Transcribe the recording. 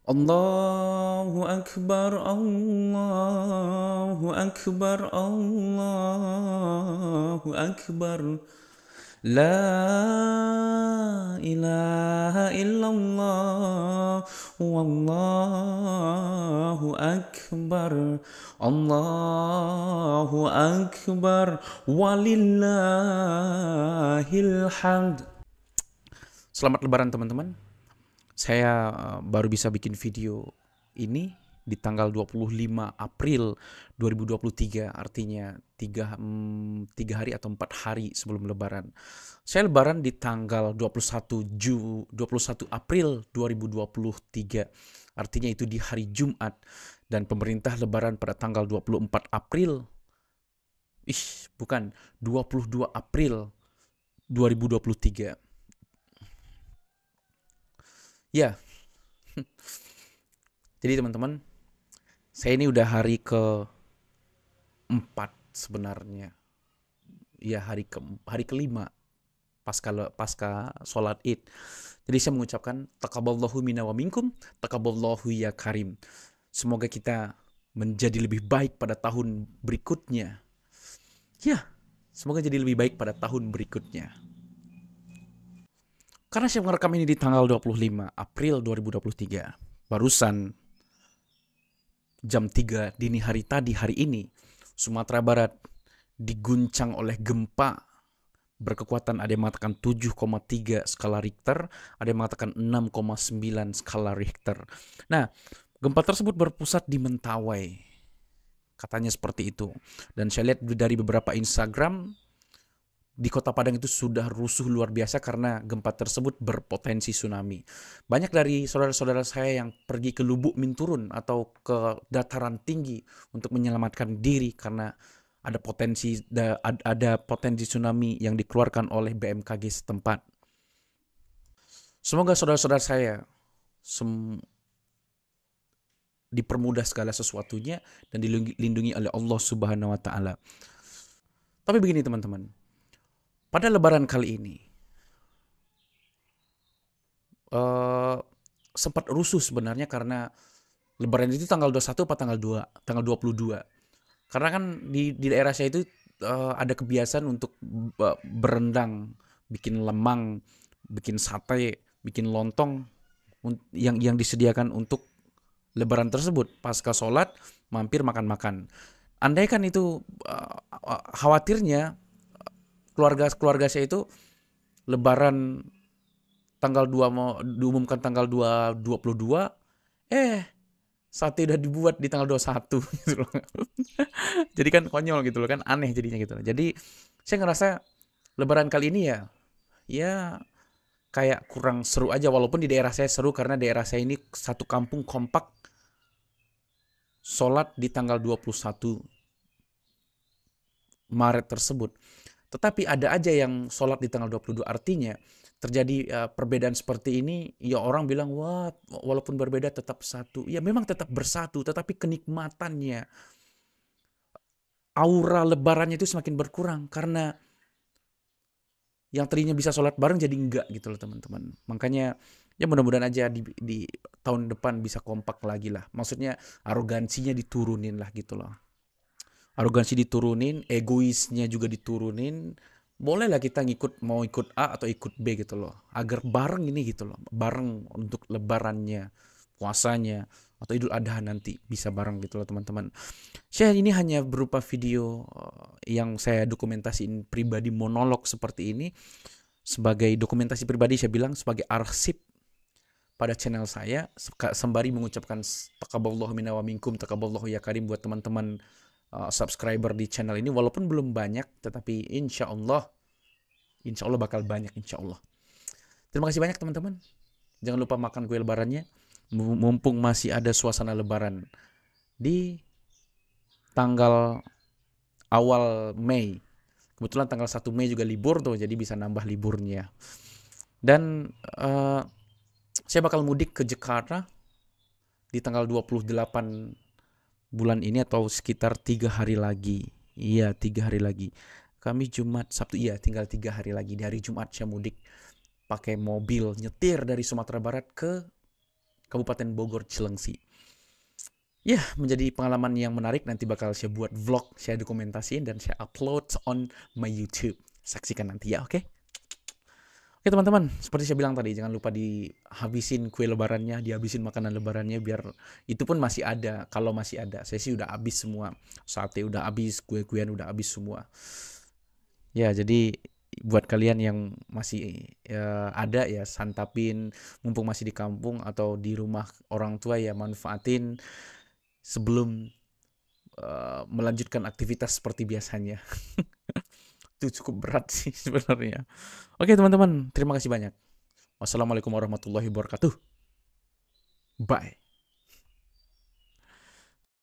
Allahu Akbar, Allahu Akbar, Allahu Akbar. La ilaha illallah, wallahu akbar, Allahu akbar, walillahil hamd. Selamat Lebaran teman-teman. Saya baru bisa bikin video ini di tanggal 25 April 2023, artinya 3 hari atau 4 hari sebelum Lebaran. Saya Lebaran di tanggal 21 April 2023, artinya itu di hari Jumat, dan pemerintah Lebaran pada tanggal 24 April, 22 April 2023. Ya, jadi teman-teman, saya ini udah hari ke-4 sebenarnya. Ya, hari kelima pasca sholat Id. Jadi saya mengucapkan taqabbalallahu minna wa minkum, taqabbalallahu ya karim. Semoga kita menjadi lebih baik pada tahun berikutnya. Ya, semoga jadi lebih baik pada tahun berikutnya. Karena saya merekam ini di tanggal 25 April 2023, barusan jam 3 dini hari tadi, hari ini, Sumatera Barat diguncang oleh gempa berkekuatan, ada yang mengatakan 7,3 skala Richter, ada yang mengatakan 6,9 skala Richter. Nah, gempa tersebut berpusat di Mentawai, katanya seperti itu. Dan saya lihat dari beberapa Instagram, di Kota Padang itu sudah rusuh luar biasa karena gempa tersebut berpotensi tsunami. Banyak dari saudara-saudara saya yang pergi ke Lubuk Minturun atau ke dataran tinggi untuk menyelamatkan diri karena ada potensi tsunami yang dikeluarkan oleh BMKG setempat. Semoga saudara-saudara saya dipermudah segala sesuatunya dan dilindungi oleh Allah Subhanahu wa taala. Tapi begini teman-teman, pada Lebaran kali ini sempat rusuh sebenarnya karena Lebaran itu tanggal 21 atau tanggal 22. Karena kan di daerah saya itu ada kebiasaan untuk berendang, bikin lemang, bikin sate, bikin lontong yang disediakan untuk Lebaran tersebut. Pasca sholat mampir makan-makan. Andai kan itu khawatirnya keluarga saya itu Lebaran tanggal 2 mau diumumkan tanggal 22, sate udah dibuat di tanggal 21 gitu loh. Jadi kan konyol gitu loh, kan aneh jadinya gitu loh. Jadi saya ngerasa Lebaran kali ini ya kayak kurang seru aja, walaupun di daerah saya seru karena daerah saya ini satu kampung kompak sholat di tanggal 21 Maret tersebut. Tetapi ada aja yang sholat di tanggal 22, artinya terjadi perbedaan seperti ini, ya orang bilang, wah walaupun berbeda tetap satu. Ya memang tetap bersatu, tetapi kenikmatannya, aura lebarannya itu semakin berkurang karena yang tadinya bisa sholat bareng jadi enggak gitu loh teman-teman. Makanya ya mudah-mudahan aja di tahun depan bisa kompak lagi lah. Maksudnya arogansinya diturunin lah gitu loh. Arogansi diturunin, egoisnya juga diturunin. Bolehlah kita mau ikut A atau ikut B gitu loh. Agar bareng ini gitu loh. Bareng untuk lebarannya, puasanya, atau Idul Adha nanti bisa bareng gitu loh teman-teman. Saya ini hanya berupa video yang saya dokumentasiin pribadi, monolog seperti ini. Sebagai dokumentasi pribadi, saya bilang sebagai arsip pada channel saya, sembari mengucapkan taqabbalallahu minna wa minkum, taqabbalallahu ya karim buat teman-teman subscriber di channel ini, walaupun belum banyak, tetapi insya Allah bakal banyak insya Allah. Terima kasih banyak teman-teman. Jangan lupa makan kue lebarannya, mumpung masih ada suasana lebaran di tanggal awal Mei. Kebetulan tanggal 1 Mei juga libur tuh, jadi bisa nambah liburnya. Dan saya bakal mudik ke Jakarta di tanggal 28 bulan ini atau sekitar 3 hari lagi. Iya, 3 hari lagi. Kami Jumat, Sabtu, iya tinggal 3 hari lagi. Di hari Jumat saya mudik pakai mobil, nyetir dari Sumatera Barat ke Kabupaten Bogor, Cilengsi. Ya, menjadi pengalaman yang menarik. Nanti bakal saya buat vlog, saya dokumentasiin dan saya upload on my YouTube. Saksikan nanti ya, oke? Oke teman-teman, seperti saya bilang tadi, jangan lupa dihabisin kue lebarannya, dihabisin makanan lebarannya, biar itu pun masih ada. Kalau masih ada, saya sih udah habis semua. Sate udah habis, kue-kuean udah habis semua. Ya, jadi buat kalian yang masih ada ya, santapin mumpung masih di kampung atau di rumah orang tua ya, manfaatin sebelum melanjutkan aktivitas seperti biasanya. Itu cukup berat sih sebenarnya. Oke teman-teman, terima kasih banyak. Wassalamualaikum warahmatullahi wabarakatuh. Bye.